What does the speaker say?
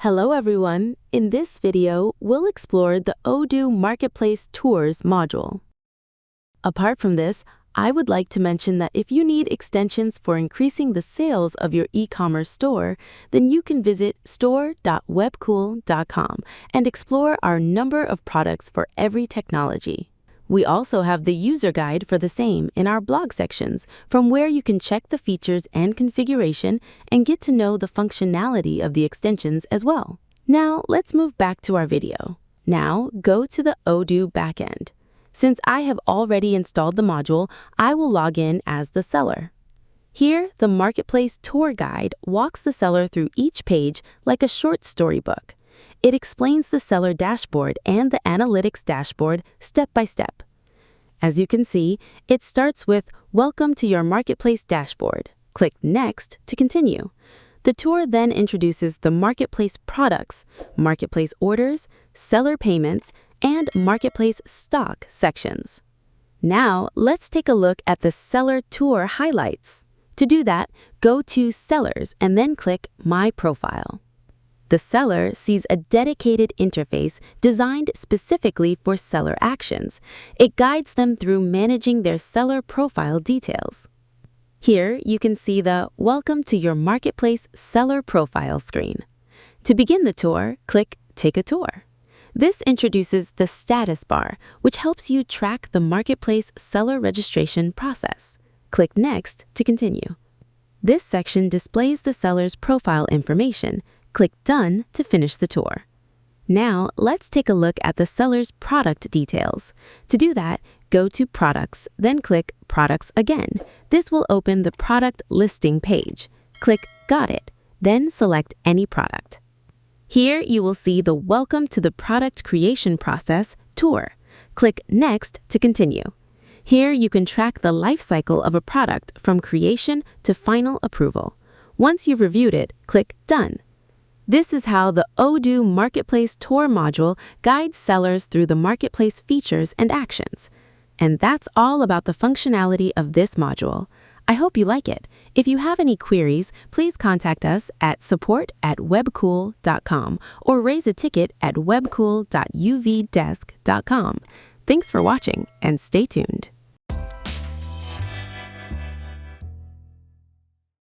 Hello everyone! In this video, we'll explore the Odoo Marketplace Tours module. Apart from this, I would like to mention that if you need extensions for increasing the sales of your e-commerce store, then you can visit store.webkul.com and explore our number of products for every technology. We also have the user guide for the same in our blog sections, from where you can check the features and configuration and get to know the functionality of the extensions as well. Now, let's move back to our video. Now, go to the Odoo backend. Since I have already installed the module, I will log in as the seller. Here, the Marketplace Tour Guide walks the seller through each page like a short storybook. It explains the seller dashboard and the analytics dashboard step by step. As you can see, it starts with "Welcome to your Marketplace dashboard." Click Next to continue. The tour then introduces the Marketplace products, Marketplace orders, seller payments, and Marketplace stock sections. Now, let's take a look at the seller tour highlights. To do that, go to Sellers and then click My Profile. The seller sees a dedicated interface designed specifically for seller actions. It guides them through managing their seller profile details. Here, you can see the "Welcome to your Marketplace Seller Profile" screen. To begin the tour, click Take a Tour. This introduces the status bar, which helps you track the Marketplace seller registration process. Click Next to continue. This section displays the seller's profile information. Click Done to finish the tour. Now, let's take a look at the seller's product details. To do that, go to Products, then click Products again. This will open the product listing page. Click Got It, then select any product. Here, you will see the Welcome to the Product Creation Process tour. Click Next to continue. Here, you can track the life cycle of a product from creation to final approval. Once you've reviewed it, click Done. This is how the Odoo Marketplace Tour module guides sellers through the marketplace features and actions. And that's all about the functionality of this module. I hope you like it. If you have any queries, please contact us at support@webkul.com or raise a ticket at webkul.uvdesk.com. Thanks for watching and stay tuned.